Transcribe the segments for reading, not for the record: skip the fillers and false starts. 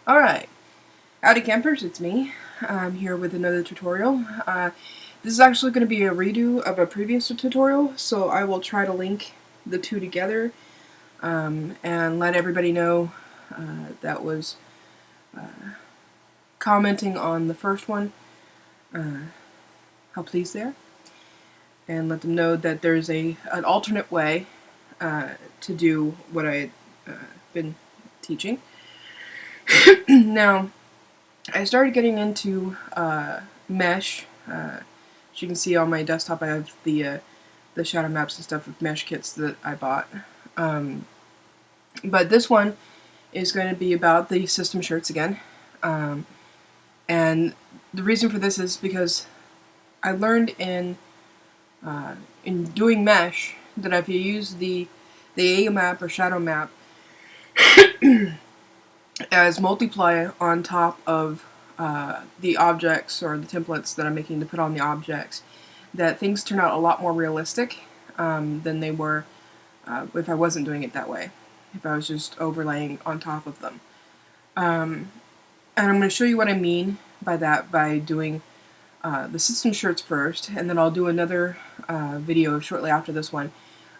Alright, howdy campers, it's me. I'm here with another tutorial. This is actually going to be a redo of a previous tutorial, so I will try to link the two together and let everybody know that was commenting on the first one how pleased they are, and let them know that there's an alternate way to do what I've been teaching. Now, I started getting into mesh. As you can see on my desktop, I have the shadow maps and stuff with mesh kits that I bought. But this one is going to be about the system shirts again. And the reason for this is because I learned in doing mesh that if you use the A map or shadow map as multiply on top of the objects or the templates that I'm making to put on the objects, that things turn out a lot more realistic than they were if I wasn't doing it that way, if I was just overlaying on top of them. And I'm going to show you what I mean by that by doing the system shirts first, and then I'll do another video shortly after this one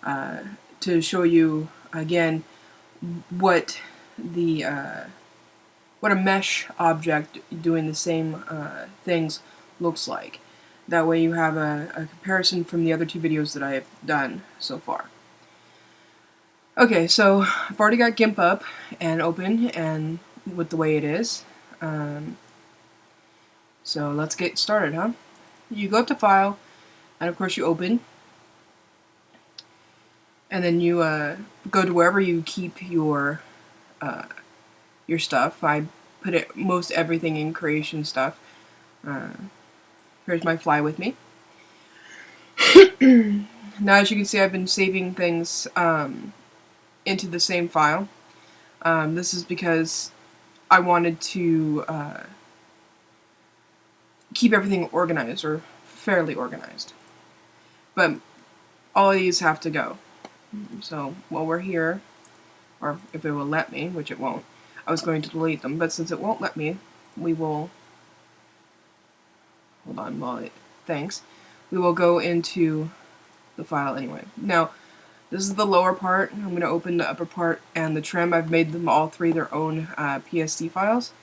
to show you again what a mesh object doing the same things looks like. That way you have a comparison from the other two videos that I have done so far. Okay, so I've already got GIMP up and open and with the way it is. So let's get started, huh? You go up to File, and of course you open. And then you go to wherever you keep your stuff. I put most everything in creation stuff. Here's my fly with me. Now, as you can see, I've been saving things into the same file. This is because I wanted to keep everything organized, or fairly organized. But all of these have to go. So while we're here, or if it will let me, which it won't, I was going to delete them, but since it won't let me, we will, hold on while it thinks, we will go into the file anyway. Now, this is the lower part. I'm going to open the upper part and the trim. I've made them all three their own PSD files.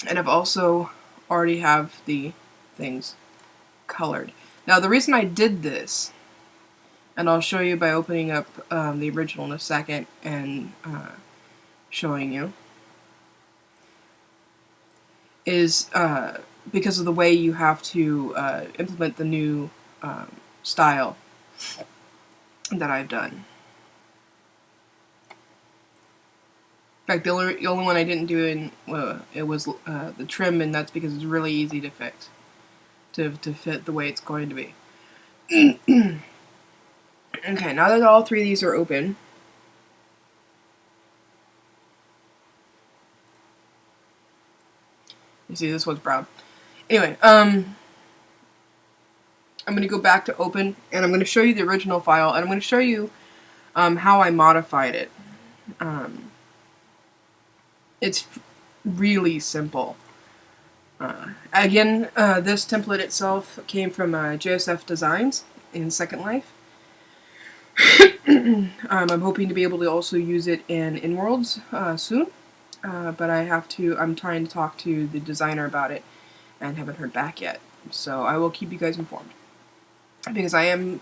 And I've also already have the things colored. Now, the reason I did this, and I'll show you by opening up the original in a second and showing you, is because of the way you have to implement the new style that I've done. In fact, the only one I didn't do it was the trim, and that's because it's really easy to fix, to fit the way it's going to be. Okay, now that all three of these are open, you see this one's brown. Anyway, I'm going to go back to open, and I'm going to show you the original file, and I'm going to show you how I modified it. It's really simple. Again, this template itself came from JSF Designs in Second Life. I'm hoping to be able to also use it in InWorldz soon, but I'm trying to talk to the designer about it and haven't heard back yet. So I will keep you guys informed, because I am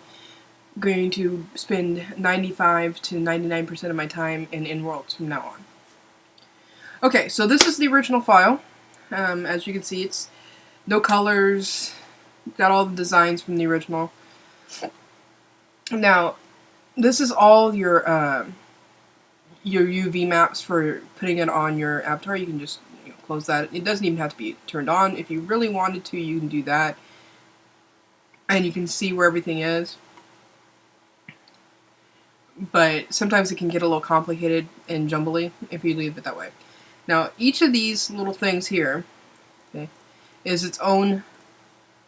going to spend 95 to 99% of my time in InWorldz from now on. Okay, so this is the original file. As you can see, it's no colors, got all the designs from the original. Now, this is all your UV maps for putting it on your avatar. You can just close that. It doesn't even have to be turned on. If you really wanted to, you can do that. And you can see where everything is. But sometimes it can get a little complicated and jumbly if you leave it that way. Now, each of these little things here, okay, is its own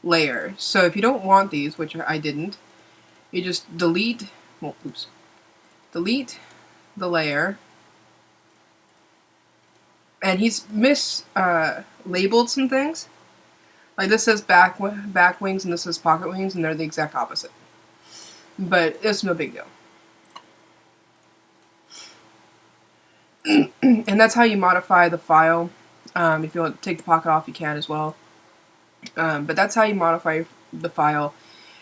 layer. So if you don't want these, which I didn't, you just delete the layer, and he's labeled some things. Like this says back wings and this says pocket wings, and they're the exact opposite. But it's no big deal. And that's how you modify the file. If you want to take the pocket off, you can as well. But that's how you modify the file.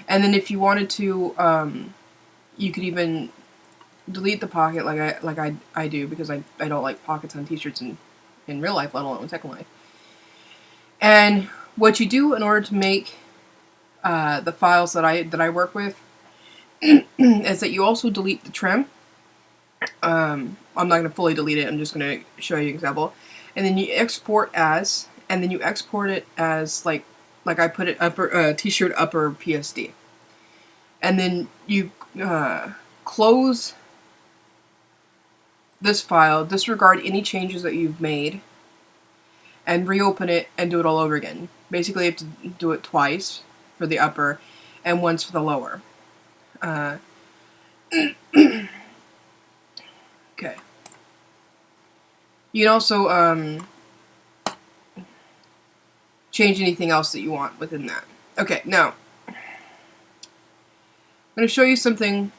And then if you wanted to, you could even delete the pocket like I do, because I don't like pockets on t-shirts in real life, let alone in Second Life. And what you do in order to make the files that I work with is that you also delete the trim. I'm not going to fully delete it, I'm just going to show you an example. And then you export as, and then you export it as like I put it upper t-shirt upper PSD. And then you close this file, disregard any changes that you've made, and reopen it and do it all over again. Basically, you have to do it twice for the upper and once for the lower. Okay. You can also change anything else that you want within that. Okay, now I'm going to show you something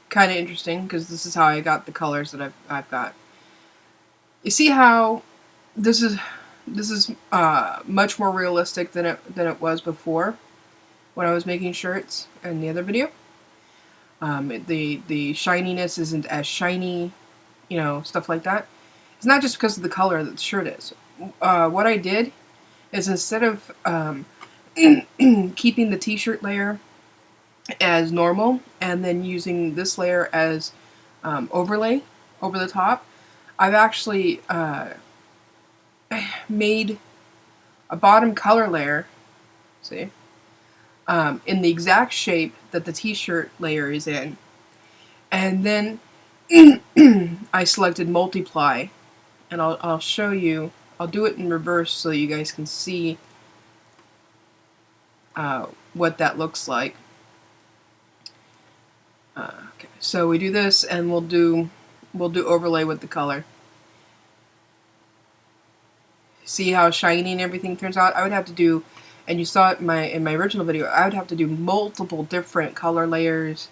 kind of interesting, because this is how I got the colors that I've got. You see how this is much more realistic than it was before when I was making shirts in the other video. The shininess isn't as shiny, you know, stuff like that. It's not just because of the color that the shirt is. What I did is, instead of keeping the t-shirt layer as normal and then using this layer as overlay over the top, I've actually made a bottom color layer, see, in the exact shape that the t-shirt layer is in. And then I selected multiply, and I'll show you, I'll do it in reverse so you guys can see what that looks like. Okay, so we do this, and we'll do overlay with the color. See how shiny and everything turns out? I would have to do, and you saw it in my original video, I would have to do multiple different color layers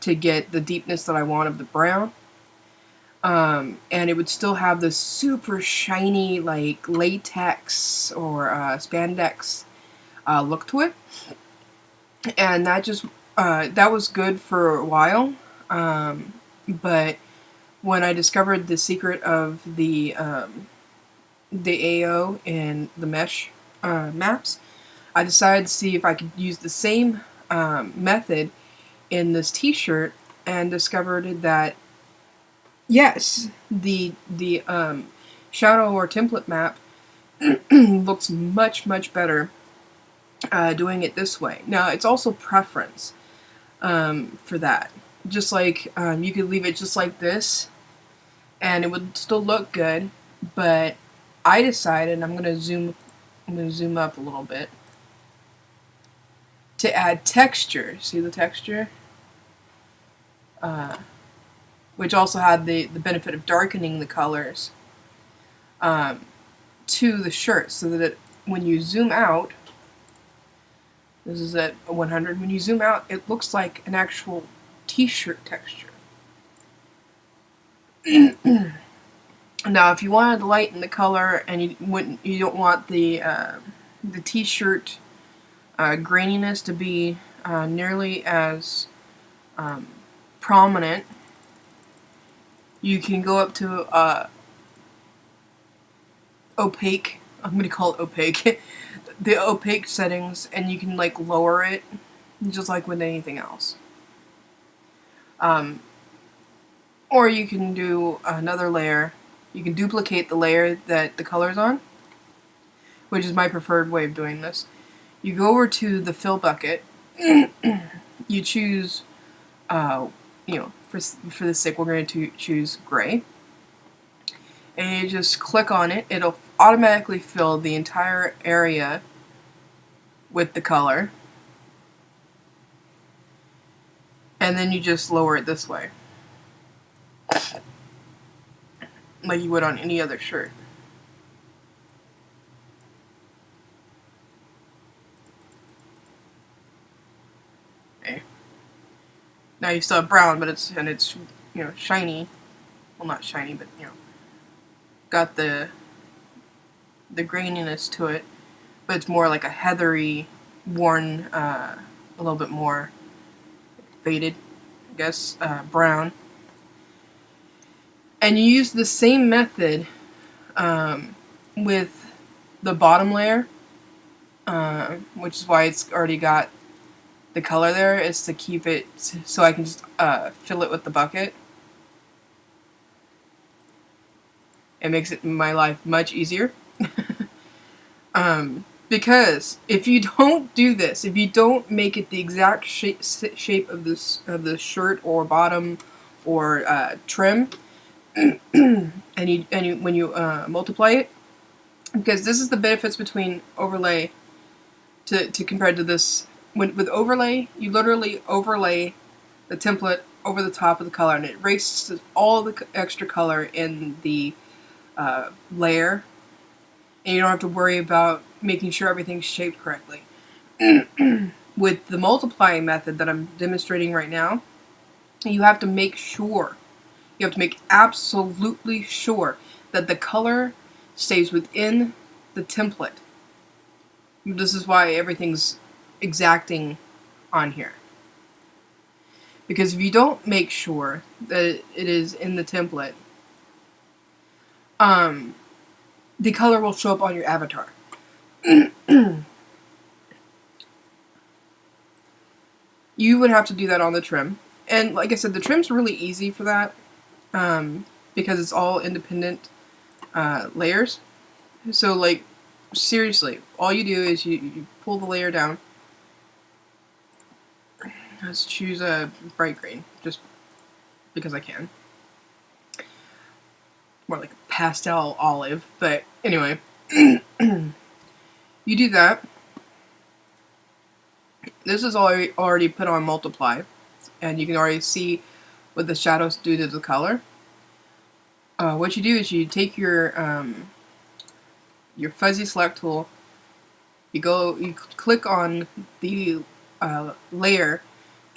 to get the deepness that I want of the brown. And it would still have this super shiny, like latex or spandex look to it. And that just that was good for a while, but when I discovered the secret of the AO and the mesh maps, I decided to see if I could use the same method in this t-shirt, and discovered that yes, the shadow or template map looks much better doing it this way. Now, it's also preference for that. Just like you could leave it just like this, and it would still look good. But I decided, I'm gonna zoom up a little bit to add texture. See the texture? Which also had the benefit of darkening the colors to the shirt, so that when you zoom out, this is at 100, when you zoom out, it looks like an actual t-shirt texture. Now, if you wanted to lighten the color and you don't want the t-shirt graininess to be nearly as prominent, you can go up to opaque. I'm going to call it opaque. The opaque settings, and you can like lower it, just like with anything else. Or you can do another layer. You can duplicate the layer that the color's on, which is my preferred way of doing this. You go over to the fill bucket. You choose, you know, for the sake, we're going to choose gray. And you just click on it. It'll automatically fill the entire area with the color. And then you just lower it this way, like you would on any other shirt. Now you still have brown, but it's you know, shiny. Well, not shiny, but you know, got the graininess to it. But it's more like a heathery, worn, a little bit more faded, I guess, brown. And you use the same method with the bottom layer, which is why it's already got the color there, is to keep it so I can just fill it with the bucket. It makes my life much easier. Because if you don't do this, if you don't make it the exact shape of the shirt or bottom or trim, and when you multiply it, because this is the benefits between overlay to compared to this. With overlay, you literally overlay the template over the top of the color, and it erases all the extra color in the layer, and you don't have to worry about making sure everything's shaped correctly. With the multiplying method that I'm demonstrating right now, you have to make sure, you have to make absolutely sure that the color stays within the template. This is why everything's exacting on here. Because if you don't make sure that it is in the template, the color will show up on your avatar. You would have to do that on the trim. And like I said, the trim's really easy for that, because it's all independent layers. So like, seriously, all you do is you pull the layer down. Let's choose a bright green, just because I can. More like a pastel olive, but anyway. You do that. This is already put on multiply, and you can already see what the shadows do to the color. What you do is you take your fuzzy select tool, you click on the layer,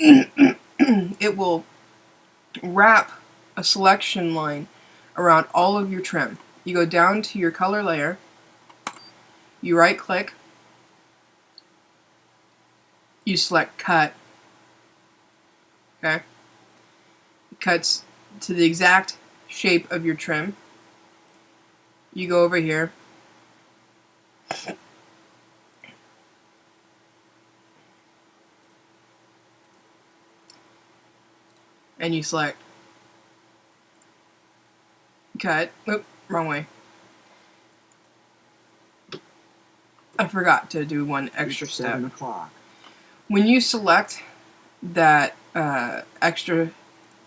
it will wrap a selection line around all of your trim. You go down to your color layer, you right click, you select cut, okay? It cuts to the exact shape of your trim. You go over here, and you select cut. Oop, wrong way. I forgot to do one extra step. 7 o'clock. When you select that extra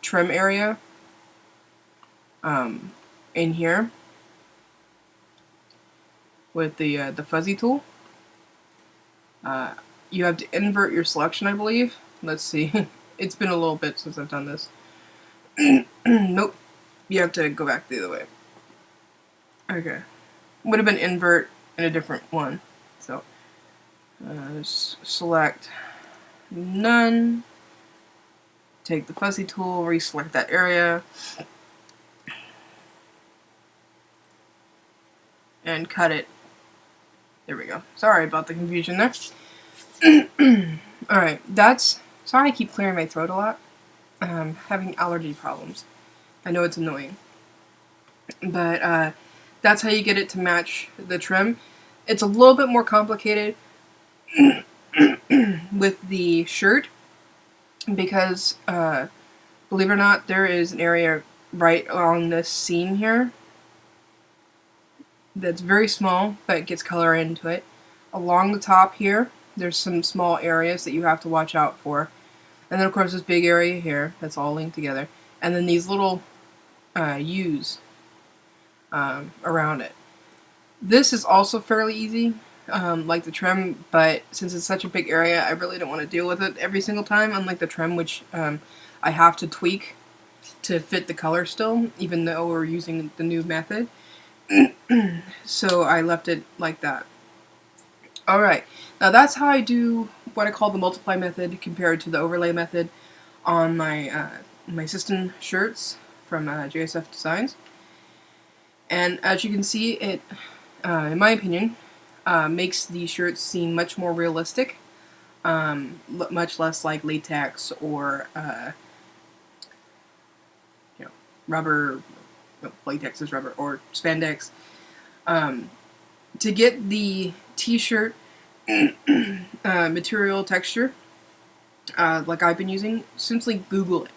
trim area in here with the fuzzy tool, you have to invert your selection, I believe. Let's see. It's been a little bit since I've done this. Nope. You have to go back the other way. Okay. Would have been invert in a different one. So, just select none. Take the fuzzy tool, reselect that area, and cut it. There we go. Sorry about the confusion there. Alright, sorry I keep clearing my throat a lot. Having allergy problems. I know it's annoying. But that's how you get it to match the trim. It's a little bit more complicated with the shirt, because believe it or not, there is an area right along this seam here that's very small, but it gets color into it. Along the top here, there's some small areas that you have to watch out for. And then of course this big area here, that's all linked together. And then these little U's around it. This is also fairly easy, like the trim, but since it's such a big area, I really don't want to deal with it every single time, unlike the trim, which I have to tweak to fit the color still, even though we're using the new method. So I left it like that. Alright, now that's how I do what I call the multiply method compared to the overlay method. on my system shirts from JSF Designs. And as you can see, it, in my opinion, makes the shirts seem much more realistic, much less like latex or rubber. No, latex is rubber, or spandex. To get the t-shirt material texture, like I've been using, simply Google it.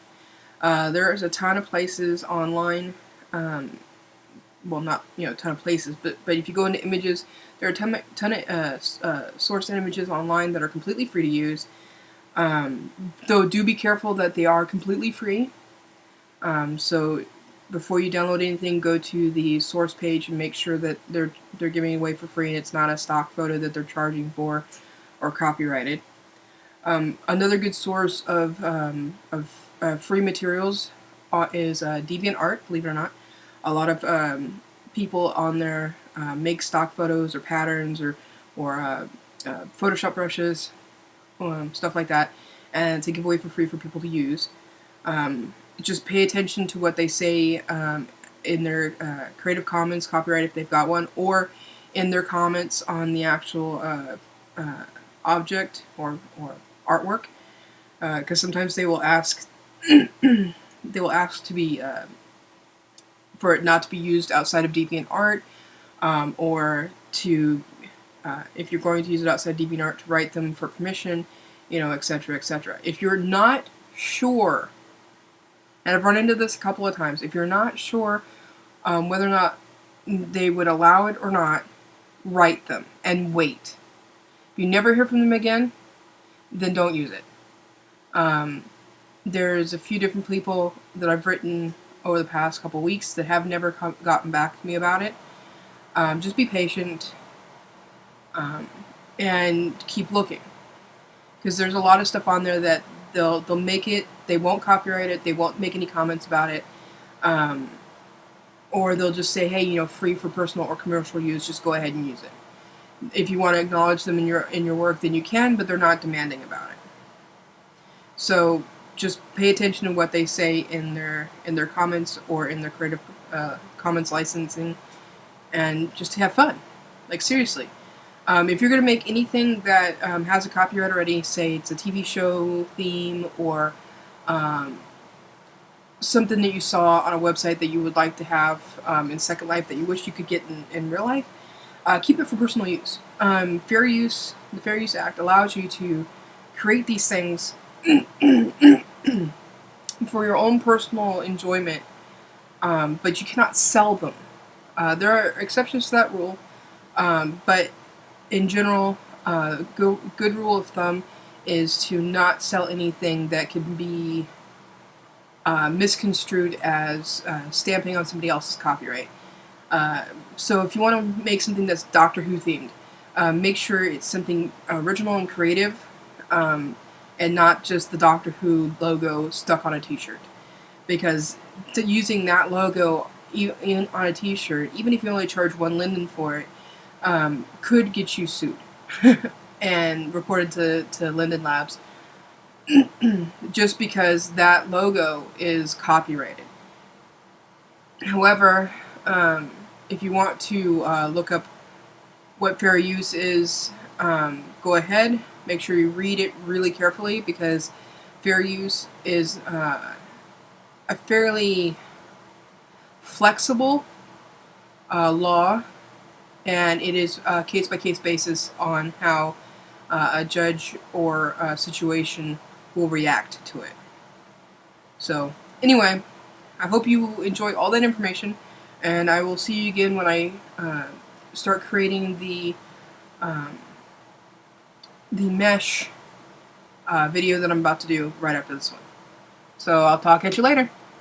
There's a ton of places online. Well, not a ton of places, but if you go into images, there are a ton of source images online that are completely free to use. Though do be careful that they are completely free. So before you download anything, go to the source page and make sure that they're giving it away for free and it's not a stock photo that they're charging for or copyrighted. Another good source of free materials is DeviantArt. Believe it or not, a lot of people on there make stock photos or patterns or Photoshop brushes, stuff like that, and to give away for free for people to use. Just pay attention to what they say in their Creative Commons copyright if they've got one, or in their comments on the actual object or artwork, because sometimes they will ask to be for it not to be used outside of DeviantArt, or to if you're going to use it outside DeviantArt, to write them for permission, etc., etc. If you're not sure, and I've run into this a couple of times, if you're not sure whether or not they would allow it or not, write them and wait. If you never hear from them again, then don't use it. There's a few different people that I've written over the past couple weeks that have never gotten back to me about it. Just be patient and keep looking, because there's a lot of stuff on there that they'll make it, they won't copyright it, they won't make any comments about it, or they'll just say, hey, free for personal or commercial use, just go ahead and use it. If you want to acknowledge them in your work, then you can, but they're not demanding about it. So just pay attention to what they say in their comments or in their Creative Commons licensing, and just have fun. Like, seriously. If you're going to make anything that has a copyright already, say it's a TV show theme or something that you saw on a website that you would like to have in Second Life that you wish you could get in real life, keep it for personal use. The Fair Use Act allows you to create these things for your own personal enjoyment, but you cannot sell them. There are exceptions to that rule, but in general, good rule of thumb is to not sell anything that can be misconstrued as stamping on somebody else's copyright. So if you want to make something that's Doctor Who themed, make sure it's something original and creative, and not just the Doctor Who logo stuck on a t-shirt. Because using that logo on a t-shirt, even if you only charge one linden for it, could get you sued and reported to Linden Labs just because that logo is copyrighted. However, if you want to look up what fair use is, go ahead. Make sure you read it really carefully, because fair use is a fairly flexible law, and it is a case-by-case basis on how a judge or a situation will react to it. So, anyway, I hope you enjoy all that information, and I will see you again when I start creating the mesh video that I'm about to do right after this one. So I'll talk at you later.